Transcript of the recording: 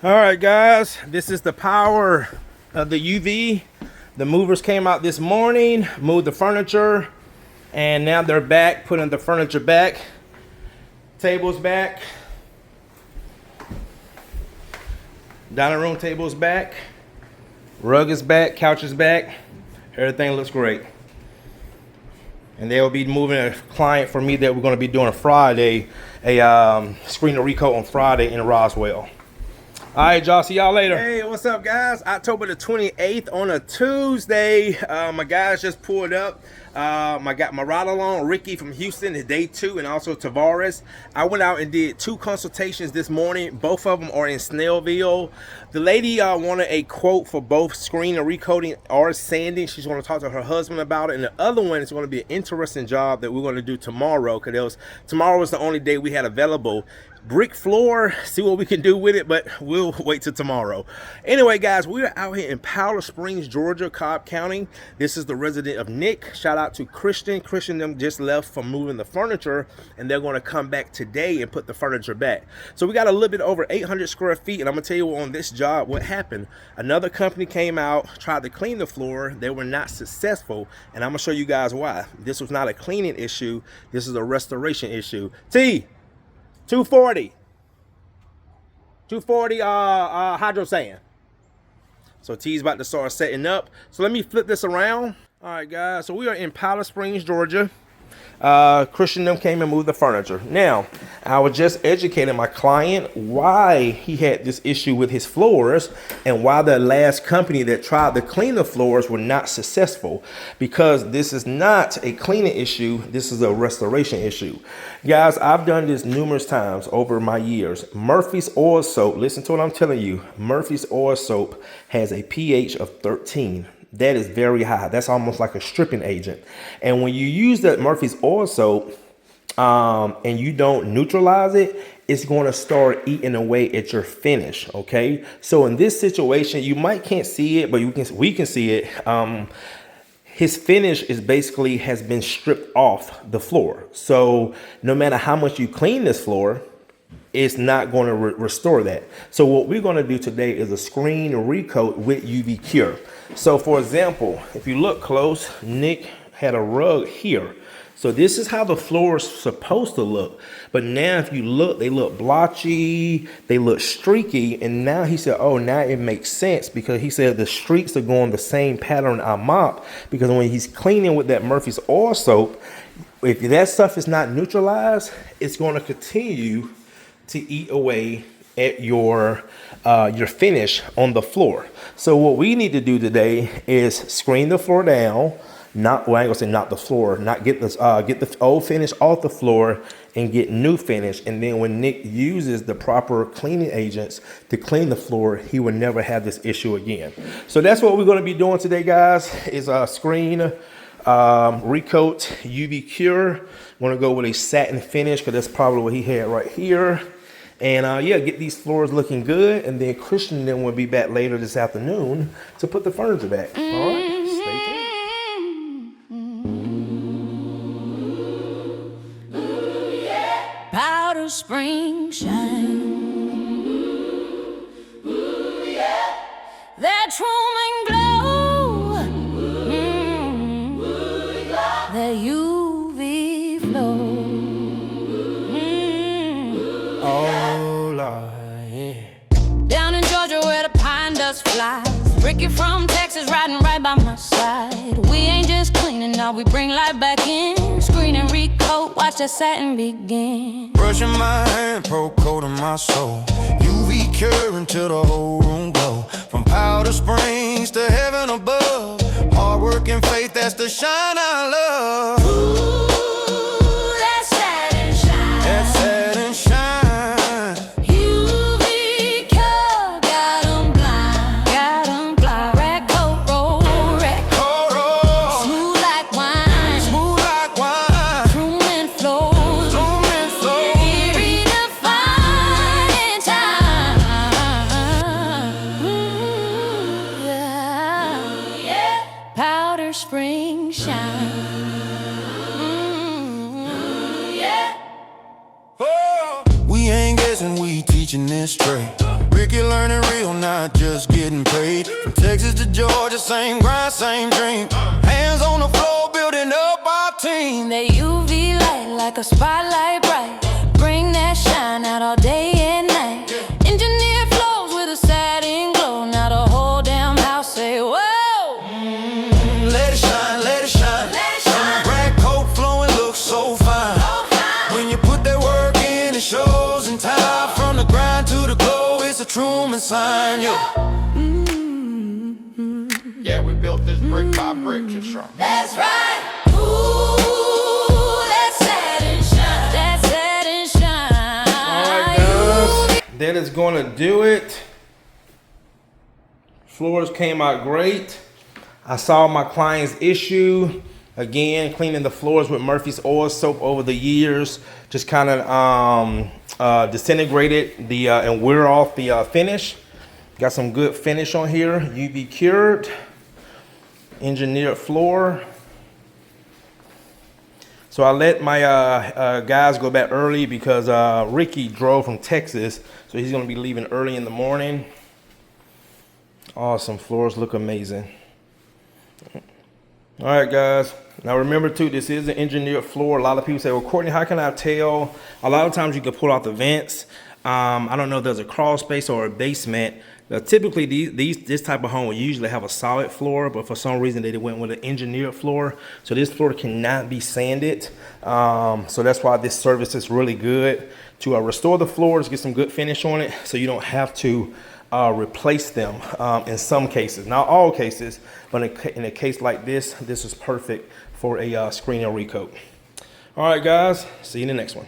All right, guys, this is the power of the UV. The movers came out this morning, moved the furniture, and now they're back, putting the furniture back. Tables back. Dining room table's back. Rug is back, couch is back. Everything looks great. And they'll be moving a client for me that we're going to be doing a Friday, a screen and recoat on Friday in Roswell. All right, y'all. See y'all later. Hey, what's up, guys? October the 28th on a Tuesday. My guys just pulled up. I got my ride along, Ricky from Houston, day 2, and also Tavares. I went out and did 2 consultations this morning. Both of them are in Snellville. The lady wanted a quote for both screen and recoating or sanding. She's going to talk to her husband about it. And the other one is going to be an interesting job that we're going to do tomorrow, because tomorrow was the only day we had available. Brick floor, see what we can do with it, but we'll wait till tomorrow. Anyway, guys, we're out here in Powder Springs, Georgia, Cobb County. This is the resident of Nick. Shout out to Christian. Christian them just left from moving the furniture, and they're going to come back today and put the furniture back. So we got a little bit over 800 square feet, and I'm gonna tell you on this job what happened. Another company came out, tried to clean the floor. They were not successful, and I'm gonna show you guys why. This was not a cleaning issue. This is a restoration issue. 240 hydro sand. So T's about to start setting up. So let me flip this around. All right, guys, so we are in Powder Springs, Georgia. Christian them came and moved the furniture. Now, I was just educating my client why he had this issue with his floors and why the last company that tried to clean the floors were not successful, because this is not a cleaning issue. This is a restoration issue. Guys, I've done this numerous times over my years. Murphy's oil soap, listen to what I'm telling you. Murphy's oil soap has a pH of 13. That is very high. That's almost like a stripping agent. And when you use that Murphy's oil soap and you don't neutralize it, it's going to start eating away at your finish. Okay. So in this situation, you might can't see it, but we can see it. His finish is basically has been stripped off the floor. So no matter how much you clean this floor, it's not going to restore that. So what we're going to do today is a screen recoat with UV cure. So for example, if you look close, Nick had a rug here. So this is how the floor is supposed to look. But now if you look, they look blotchy, they look streaky. And now he said, oh, now it makes sense, because he said the streaks are going the same pattern I mop, because when he's cleaning with that Murphy's oil soap, if that stuff is not neutralized, it's going to continue to eat away at your finish on the floor. So what we need to do today is screen the floor down. Well, I ain't gonna say not the floor, not get the old finish off the floor and get new finish. And then when Nick uses the proper cleaning agents to clean the floor, he will never have this issue again. So that's what we're gonna be doing today, guys, is a screen recoat UV cure. I'm gonna go with a satin finish, because that's probably what he had right here. And yeah, get these floors looking good, and then Christian then will be back later this afternoon to put the furniture back. All right, stay tuned. Powder Springs shine. That Truman glow. That UV flow. Oh, Lord, yeah. Down in Georgia where the pine dust flies. Ricky from Texas riding right by my side. We ain't just cleaning, now we bring life back in. Screen and recoat, watch that satin begin. Brushing my hand, ProCoat in my soul. UV curing till the whole room glow. From Powder Springs to heaven above. Hard work and faith, that's the shine I love. Ooh, that satin shine. That satin shine. Spring shine. We ain't guessing, we teaching this straight. Ricky learning not just getting paid. From Texas to Georgia, same grind, same dream. Hands on the floor, building up our team. That UV light like a spotlight bright. Bring that shine out all day and night. Engineered flows with a satin glow. Now the whole damn house say, whoa. Let it shine, let it shine. Let it shine. RadCoat flowing looks so fine. When you put that work in, it shows in time. From the grind to the glow, it's a Truman sign, yo. Yeah, we built this brick by brick, just strong. That's right. Ooh, that satin shine. That satin shine. All right, guys, that is going to do it. Floors came out great. I saw my client's issue. Again, cleaning the floors with Murphy's oil soap over the years, just kind of disintegrated the and wear off the finish. Got some good finish on here. UV cured, engineered floor. So I let my guys go back early because Ricky drove from Texas, so he's gonna be leaving early in the morning. Awesome, floors look amazing. All right, guys. Now remember too, this is an engineered floor. A lot of people say, well, Courtney, how can I tell? A lot of times you can pull out the vents. I don't know if there's a crawl space or a basement. Typically, this type of home will usually have a solid floor, but for some reason they went with an engineered floor. So this floor cannot be sanded. So that's why this service is really good to restore the floors, get some good finish on it, so you don't have to replace them in some cases, not all cases, but in a case like this is perfect for a screen and recoat. All right, guys, see you in the next one.